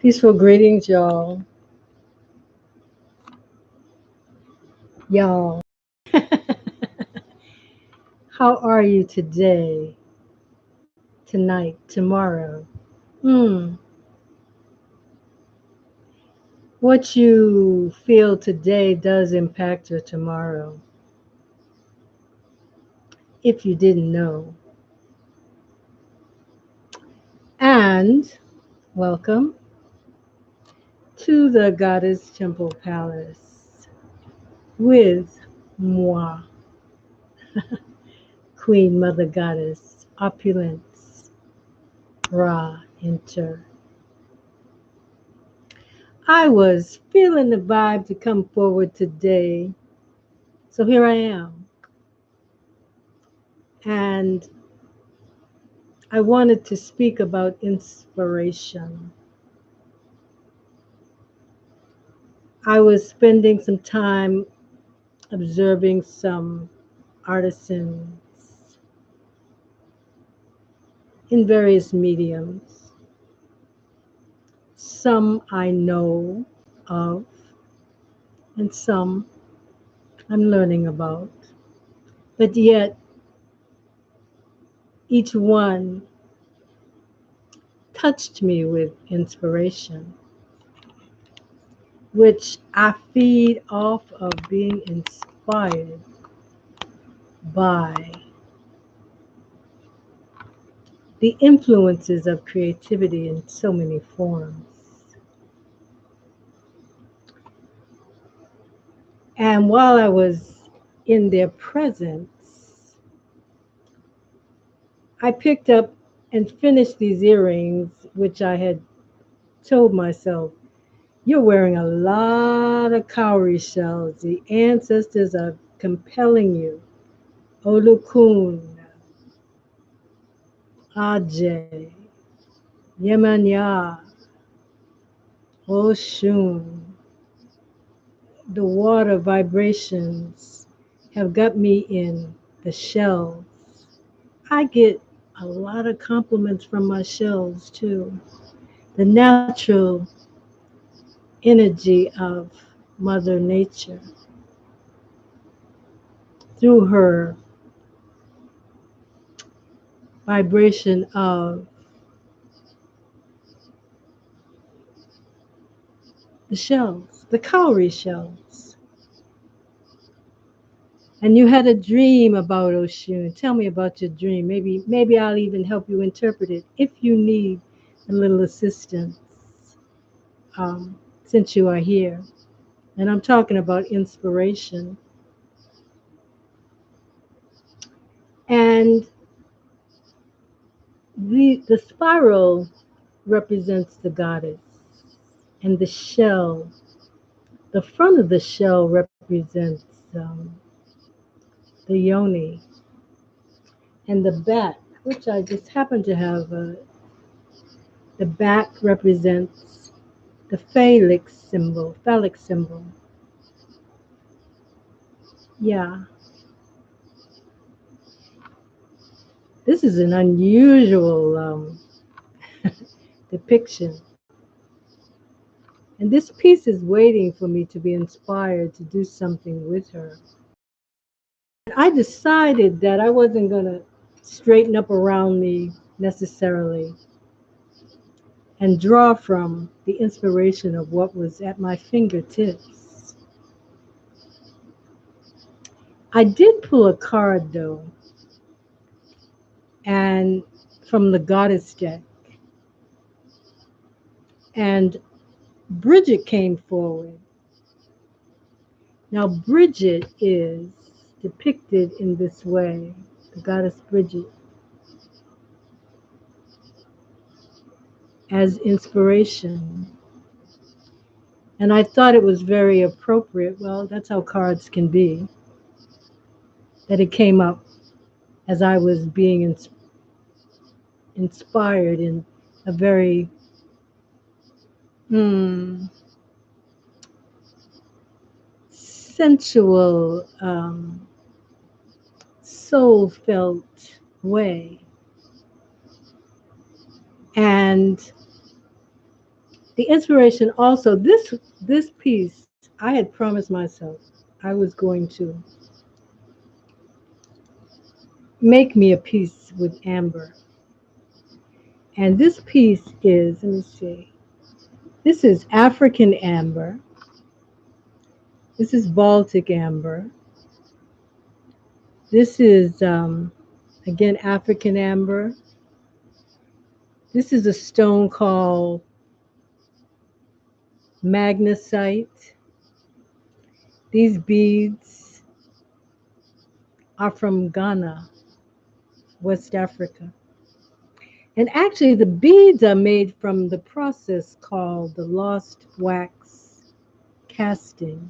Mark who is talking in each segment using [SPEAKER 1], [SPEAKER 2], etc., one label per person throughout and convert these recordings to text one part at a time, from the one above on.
[SPEAKER 1] Peaceful greetings, y'all. Y'all, how are you today, tonight, tomorrow? Hmm. What you feel today does impact your tomorrow. If you didn't know. And welcome to the Goddess Temple Palace with moi, Queen Mother Goddess Opulence Ra Enter. I was feeling the vibe to come forward today, so here I am. And I wanted to speak about inspiration. I was spending some time observing some artisans in various mediums. Some I know of, and some I'm learning about. But yet, each one touched me with inspiration, which I feed off of being inspired by the influences of creativity in so many forms. And while I was in their presence, I picked up and finished these earrings, which I had told myself, you're wearing a lot of cowrie shells. The ancestors are compelling you. Olukun, Ajay, Yemanya, Oshun. The water vibrations have got me in the shells. I get a lot of compliments from my shells too. The natural energy of Mother Nature through her vibration of the shells, the cowrie shells. And you had a dream about Oshun. Tell me about your dream. Maybe I'll even help you interpret it if you need a little assistance, since you are here. And I'm talking about inspiration. And the spiral represents the goddess, and the shell, the front of the shell represents the yoni, and the back, which I just happen to have, the back represents the phallic symbol. Yeah, this is an unusual depiction. And this piece is waiting for me to be inspired to do something with her. I decided that I wasn't going to straighten up around me necessarily and draw from the inspiration of what was at my fingertips. I did pull a card though, and from the goddess deck. And Bridget came forward. Now, Bridget is depicted in this way, the goddess Bridget, as inspiration. And I thought it was very appropriate. Well, that's how cards can be, that it came up as I was being inspired in a very sensual, soul felt way. And The inspiration also, this piece, I had promised myself I was going to make me a piece with amber. And this piece is, let me see, this is African amber. This is Baltic amber. This is, again, African amber. This is a stone called magnesite. These beads are from Ghana, West Africa. And actually, the beads are made from the process called the lost wax casting.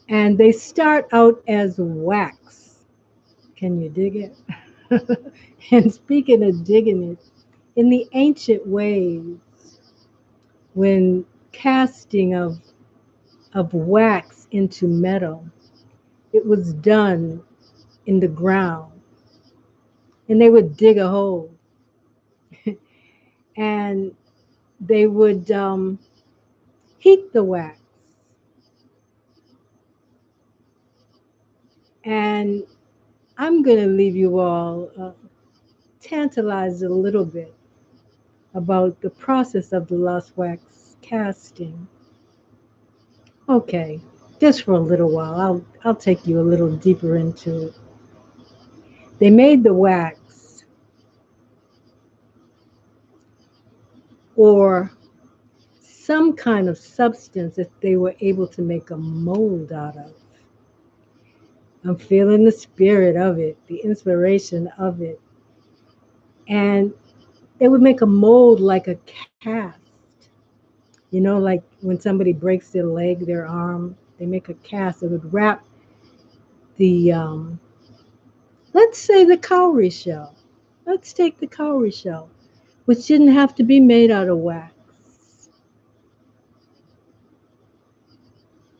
[SPEAKER 1] And they start out as wax. Can you dig it? And speaking of digging it, in the ancient ways, when casting of wax into metal, it was done in the ground. And they would dig a hole and they would heat the wax. And I'm going to leave you all tantalized a little bit about the process of the lost wax casting. Okay, just for a little while, I'll take you a little deeper into it. They made the wax, or some kind of substance that they were able to make a mold out of. I'm feeling the spirit of it, the inspiration of it. And they would make a mold like a cast. You know, like when somebody breaks their leg, their arm, they make a cast. They would wrap the, let's say the cowrie shell. Let's take the cowrie shell, which didn't have to be made out of wax.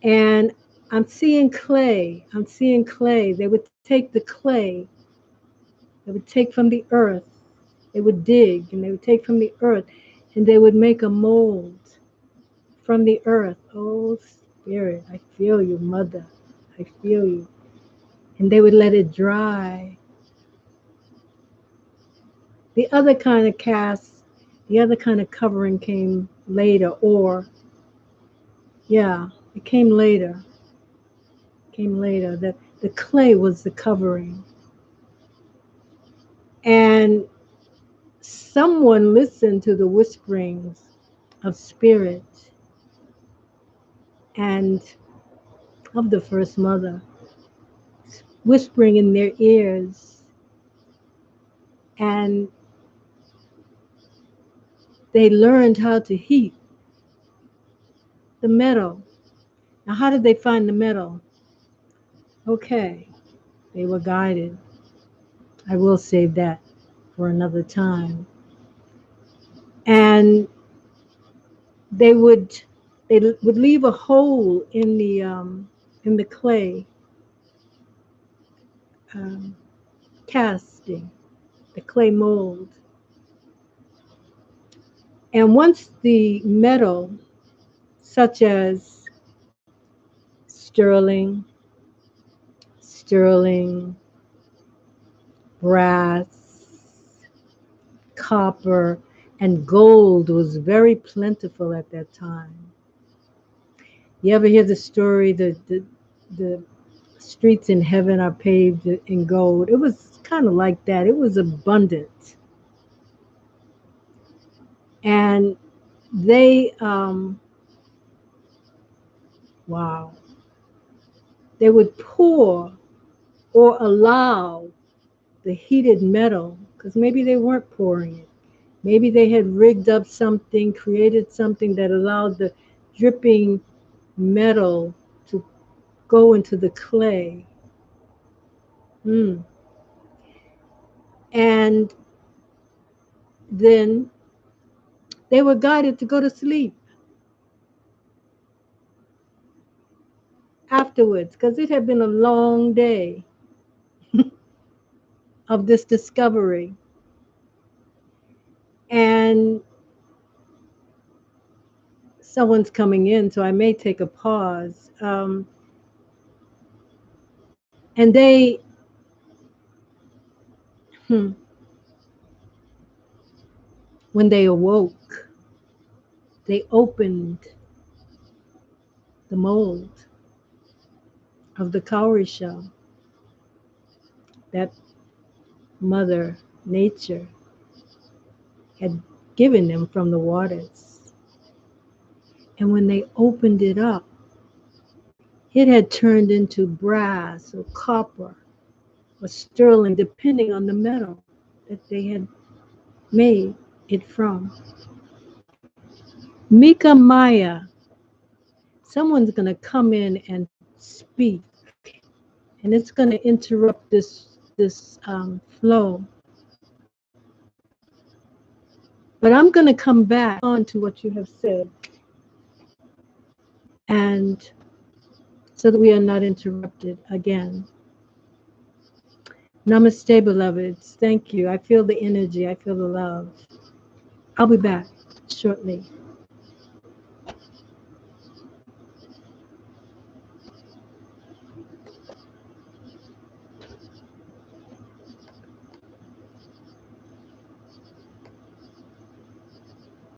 [SPEAKER 1] And I'm seeing clay. I'm seeing clay. They would take the clay, they would take from the earth, they would dig and they would take from the earth and they would make a mold from the earth. Oh, Spirit, I feel you, Mother. I feel you. And they would let it dry. The other kind of cast, the other kind of covering came later, or, yeah, it came later. Came later. The clay was the covering. And someone listened to the whisperings of spirit and of the First Mother, whispering in their ears. And they learned how to heat the metal. Now, how did they find the metal? Okay, they were guided. I will save that for another time. And they would leave a hole in the clay um, casting, the clay mold. And once the metal, such as sterling, brass, copper, and gold was very plentiful at that time. You ever hear the story that the streets in heaven are paved in gold? It was kind of like that. It was abundant. And they, wow, they would pour or allow the heated metal, because maybe they weren't pouring it. Maybe they had rigged up something, created something that allowed the dripping metal to go into the clay. Mm. And then they were guided to go to sleep afterwards, because it had been a long day of this discovery. And someone's coming in, so I may take a pause. And they, when they awoke, they opened the mold of the cowrie shell that Mother Nature had given them from the waters. And when they opened it up, it had turned into brass or copper or sterling, depending on the metal that they had made it from. Mika Maya, someone's going to come in and speak, and it's going to interrupt this flow. But I'm going to come back on to what you have said, and so that we are not interrupted again. Namaste, beloveds. Thank you. I feel the energy. I feel the love. I'll be back shortly.